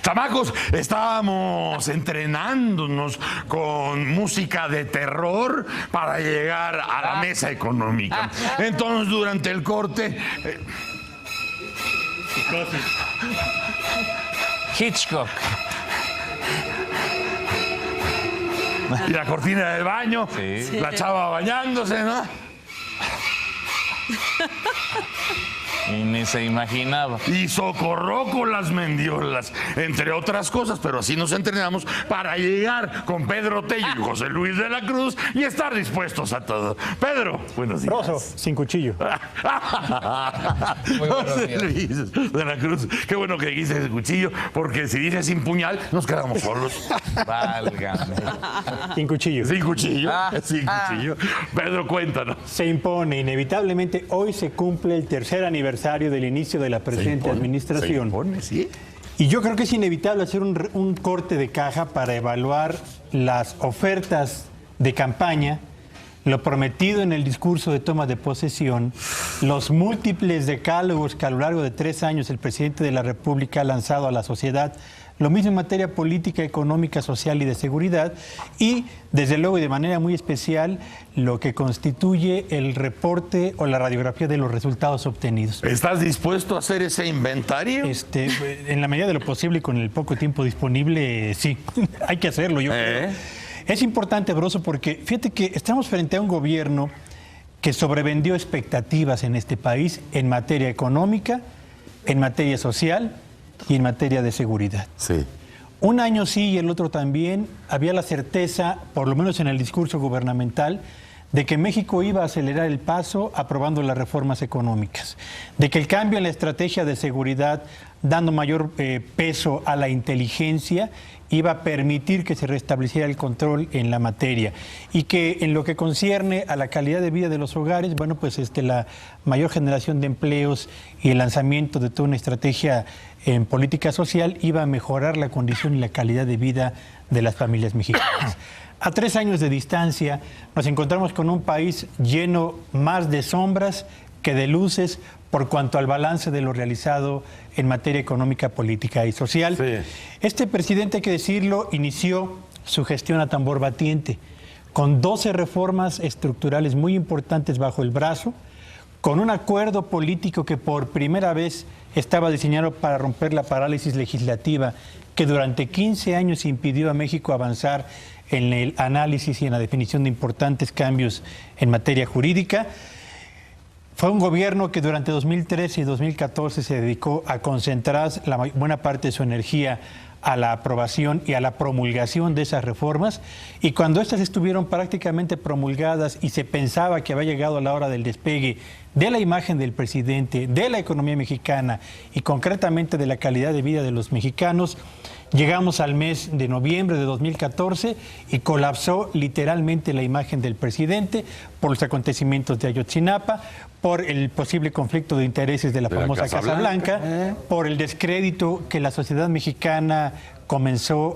Chamacos, estábamos entrenándonos con música de terror para llegar a la mesa económica. Entonces, durante el corte... Hitchcock. Y la cortina del baño, Sí. la chava bañándose, ¿no? Y ni se imaginaba. Y socorró con las mendiolas, entre otras cosas, pero así nos entrenamos para llegar con Pedro Tello y José Luis de la Cruz y estar dispuestos a todo. Pedro, buenos días. Rosso, sin cuchillo. José Luis de la Cruz, qué bueno que dijiste ese cuchillo, porque si dices sin puñal, nos quedamos solos. Válgame. Sin cuchillo. Sin cuchillo, sin cuchillo. Pedro, cuéntanos. Se impone inevitablemente, hoy se cumple el tercer aniversario del inicio de la presente administración. Se impone, sí. Y yo creo que es inevitable hacer un corte de caja para evaluar las ofertas de campaña, lo prometido en el discurso de toma de posesión, los múltiples decálogos que a lo largo de 3 años el presidente de la República ha lanzado a la sociedad, lo mismo en materia política, económica, social y de seguridad, y desde luego y de manera muy especial lo que constituye el reporte o la radiografía de los resultados obtenidos. ¿Estás dispuesto a hacer ese inventario? En la medida de lo posible y con el poco tiempo disponible, sí, hay que hacerlo, yo creo. Es importante, Broso, porque fíjate que estamos frente a un gobierno que sobrevendió expectativas en este país en materia económica, en materia social y en materia de seguridad. Sí. Un año sí y el otro también, había la certeza, por lo menos en el discurso gubernamental, de que México iba a acelerar el paso aprobando las reformas económicas, de que el cambio en la estrategia de seguridad, dando mayor peso a la inteligencia, iba a permitir que se restableciera el control en la materia y que en lo que concierne a la calidad de vida de los hogares, bueno, pues la mayor generación de empleos y el lanzamiento de toda una estrategia en política social iba a mejorar la condición y la calidad de vida de las familias mexicanas. A 3 años de distancia nos encontramos con un país lleno más de sombras que de luces por cuanto al balance de lo realizado en materia económica, política y social. Sí. Este presidente, hay que decirlo, inició su gestión a tambor batiente, con 12 reformas estructurales muy importantes bajo el brazo, con un acuerdo político que por primera vez estaba diseñado para romper la parálisis legislativa que durante 15 años impidió a México avanzar en el análisis y en la definición de importantes cambios en materia jurídica. Fue un gobierno que durante 2013 y 2014 se dedicó a concentrar la buena parte de su energía a la aprobación y a la promulgación de esas reformas, y cuando estas estuvieron prácticamente promulgadas y se pensaba que había llegado la hora del despegue de la imagen del presidente, de la economía mexicana y concretamente de la calidad de vida de los mexicanos, llegamos al mes de noviembre de 2014 y colapsó literalmente la imagen del presidente por los acontecimientos de Ayotzinapa, por el posible conflicto de intereses de la famosa Casa Blanca, por el descrédito que la sociedad mexicana comenzó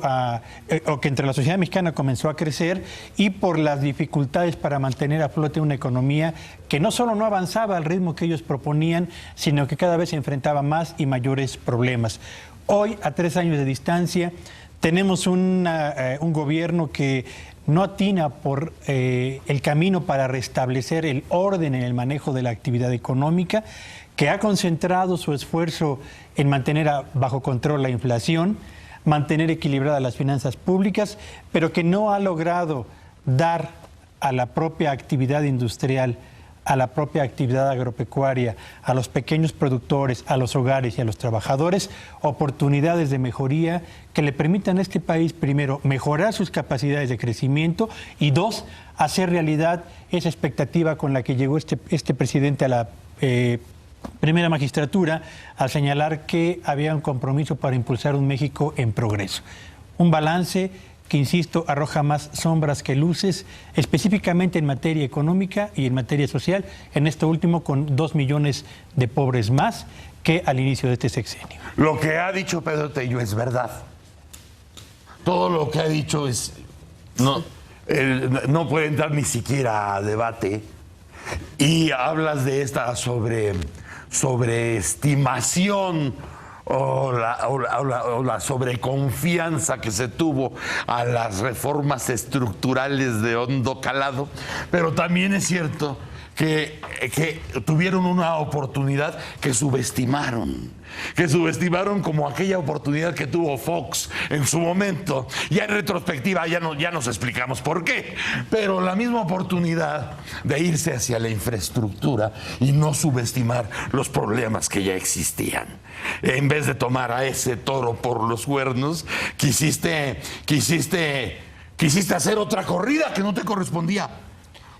o que entre la sociedad mexicana comenzó a crecer, y por las dificultades para mantener a flote una economía que no solo no avanzaba al ritmo que ellos proponían, sino que cada vez se enfrentaba más y mayores problemas. Hoy, a 3 años de distancia, tenemos un gobierno que no atina por el camino para restablecer el orden en el manejo de la actividad económica, que ha concentrado su esfuerzo en mantener bajo control la inflación, mantener equilibradas las finanzas públicas, pero que no ha logrado dar a la propia actividad industrial, a la propia actividad agropecuaria, a los pequeños productores, a los hogares y a los trabajadores, oportunidades de mejoría que le permitan a este país, primero, mejorar sus capacidades de crecimiento y 2, hacer realidad esa expectativa con la que llegó este presidente a la primera magistratura al señalar que había un compromiso para impulsar un México en progreso. Un balance que, insisto, arroja más sombras que luces, específicamente en materia económica y en materia social, en esto último con 2 millones de pobres más que al inicio de este sexenio. Lo que ha dicho Pedro Tello es verdad. Todo lo que ha dicho es... no puede entrar ni siquiera a debate. Y hablas de esta sobreestimación o la sobreconfianza que se tuvo a las reformas estructurales de hondo calado, pero también es cierto que tuvieron una oportunidad que subestimaron como aquella oportunidad que tuvo Fox en su momento. Ya en retrospectiva ya nos explicamos por qué, pero la misma oportunidad de irse hacia la infraestructura y no subestimar los problemas que ya existían. En vez de tomar a ese toro por los cuernos, quisiste hacer otra corrida que no te correspondía.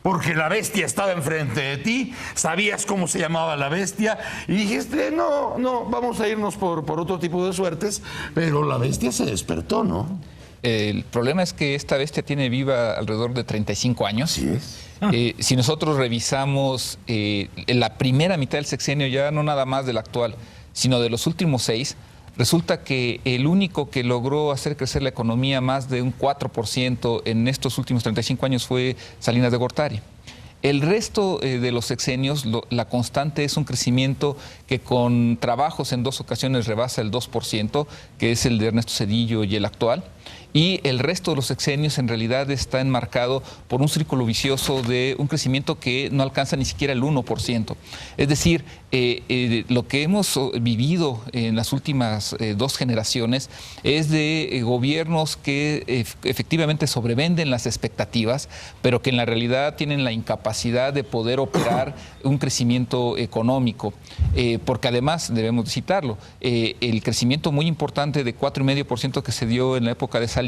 Porque la bestia estaba enfrente de ti, sabías cómo se llamaba la bestia y dijiste, no, vamos a irnos por otro tipo de suertes, pero la bestia se despertó, ¿no? El problema es que esta bestia tiene viva alrededor de 35 años. Sí es. Si nosotros revisamos la primera mitad del sexenio, ya no nada más del actual, sino de los últimos 6, resulta que el único que logró hacer crecer la economía más de un 4% en estos últimos 35 años fue Salinas de Gortari. El resto de los sexenios, la constante es un crecimiento que con trabajos en 2 ocasiones rebasa el 2%, que es el de Ernesto Zedillo y el actual. Y el resto de los sexenios en realidad está enmarcado por un círculo vicioso de un crecimiento que no alcanza ni siquiera el 1%. Es decir, lo que hemos vivido en las últimas 2 generaciones es de gobiernos que efectivamente sobrevenden las expectativas, pero que en la realidad tienen la incapacidad de poder operar un crecimiento económico. Porque además, debemos citarlo, el crecimiento muy importante de 4,5% que se dio en la época de Salinas,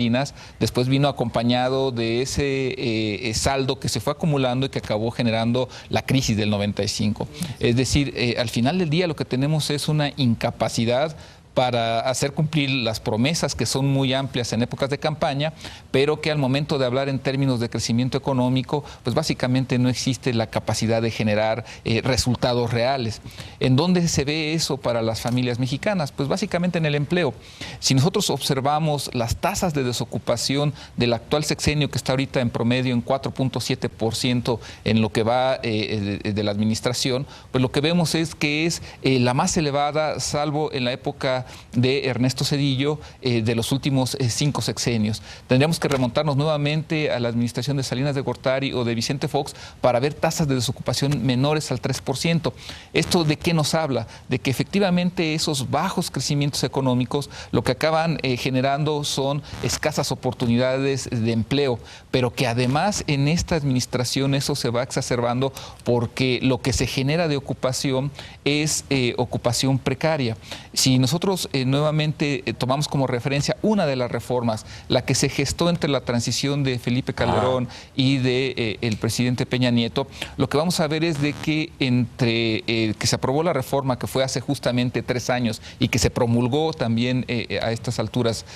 después vino acompañado de ese saldo que se fue acumulando y que acabó generando la crisis del 95. Es decir, al final del día lo que tenemos es una incapacidad para hacer cumplir las promesas que son muy amplias en épocas de campaña, pero que al momento de hablar en términos de crecimiento económico, pues básicamente no existe la capacidad de generar resultados reales. ¿En dónde se ve eso para las familias mexicanas? Pues básicamente en el empleo. Si nosotros observamos las tasas de desocupación del actual sexenio, que está ahorita en promedio en 4,7% en lo que va de la administración, pues lo que vemos es que es la más elevada, salvo en la época de Ernesto Zedillo, de los últimos 5 sexenios. Tendríamos que remontarnos nuevamente a la administración de Salinas de Gortari o de Vicente Fox para ver tasas de desocupación menores al 3%. ¿Esto de qué nos habla? De que efectivamente esos bajos crecimientos económicos lo que acaban generando son escasas oportunidades de empleo, pero que además en esta administración eso se va exacerbando porque lo que se genera de ocupación es ocupación precaria. Si nosotros nuevamente tomamos como referencia una de las reformas, la que se gestó entre la transición de Felipe Calderón y de el presidente Peña Nieto, lo que vamos a ver es de que entre que se aprobó la reforma, que fue hace justamente 3 años, y que se promulgó también a estas alturas,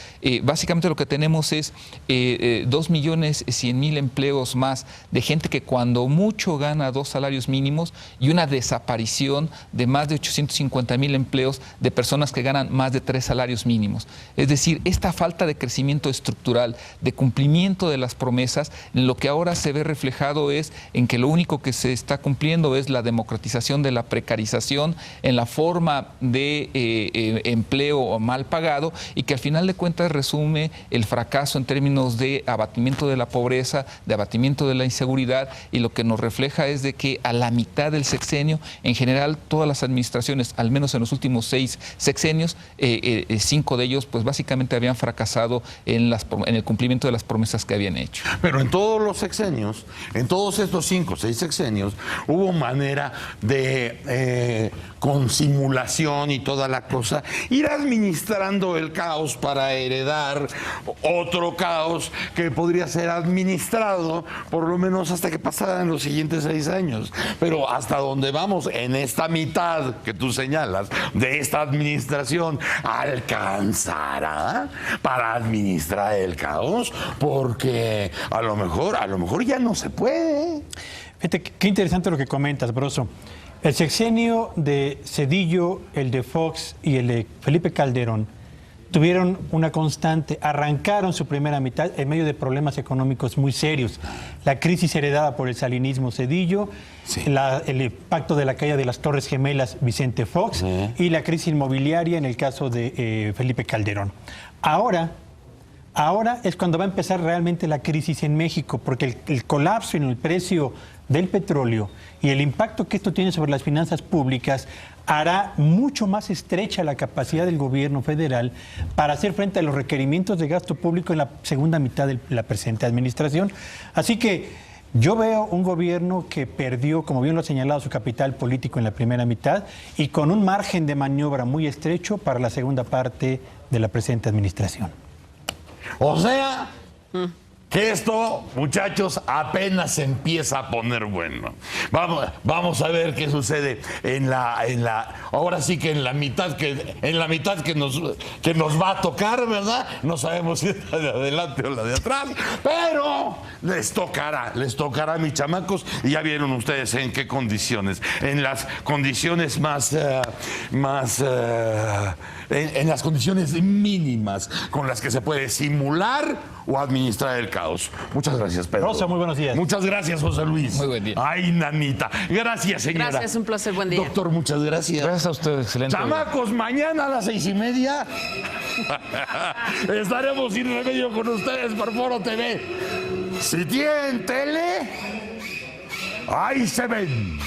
básicamente lo que tenemos es 2,100,000 empleos más de gente que cuando mucho gana 2 salarios mínimos y una desaparición de más de 850,000 empleos de personas que ganan más de 3 salarios mínimos. Es decir, esta falta de crecimiento estructural, de cumplimiento de las promesas, lo que ahora se ve reflejado es en que lo único que se está cumpliendo es la democratización de la precarización en la forma de empleo mal pagado, y que al final de cuentas resume el fracaso en términos de abatimiento de la pobreza, de abatimiento de la inseguridad, y lo que nos refleja es de que a la mitad del sexenio, en general, todas las administraciones, al menos en los últimos 6 sexenios, 5 de ellos pues básicamente habían fracasado en el cumplimiento de las promesas que habían hecho. Pero en todos los sexenios, en todos estos 5 o 6 sexenios, hubo manera de, con simulación y toda la cosa, ir administrando el caos para heredar otro caos que podría ser administrado por lo menos hasta que pasaran los siguientes 6 años. Pero hasta donde vamos en esta mitad que tú señalas de esta administración, ¿alcanzará para administrar el caos? Porque a lo mejor ya no se puede. Fíjate, qué interesante lo que comentas, Broso. El sexenio de Zedillo, el de Fox y el de Felipe Calderón tuvieron una constante, arrancaron su primera mitad en medio de problemas económicos muy serios. La crisis heredada por el salinismo Zedillo, el impacto de la caída de las Torres Gemelas Vicente Fox y la crisis inmobiliaria en el caso de Felipe Calderón. Ahora es cuando va a empezar realmente la crisis en México, porque el colapso en el precio del petróleo y el impacto que esto tiene sobre las finanzas públicas hará mucho más estrecha la capacidad del gobierno federal para hacer frente a los requerimientos de gasto público en la segunda mitad de la presente administración. Así que yo veo un gobierno que perdió, como bien lo ha señalado, su capital político en la primera mitad y con un margen de maniobra muy estrecho para la segunda parte de la presente administración. O sea, que esto, muchachos, apenas se empieza a poner bueno. Vamos a ver qué sucede ahora sí que en la mitad que nos va a tocar, ¿verdad? No sabemos si es la de adelante o la de atrás, pero les tocará, mis chamacos, y ya vieron ustedes en qué condiciones, en las condiciones en las condiciones mínimas con las que se puede simular o administrar el caos. Muchas gracias, Pedro. Rosa, muy buenos días. Muchas gracias, José Luis. Muy buen día. Ay, nanita. Gracias, señora. Gracias, un placer, buen día. Doctor, muchas gracias. Gracias a ustedes, excelente. Chamacos, mañana a las 6:30 estaremos sin remedio con ustedes por Foro TV. Si tienen tele, ahí se ven.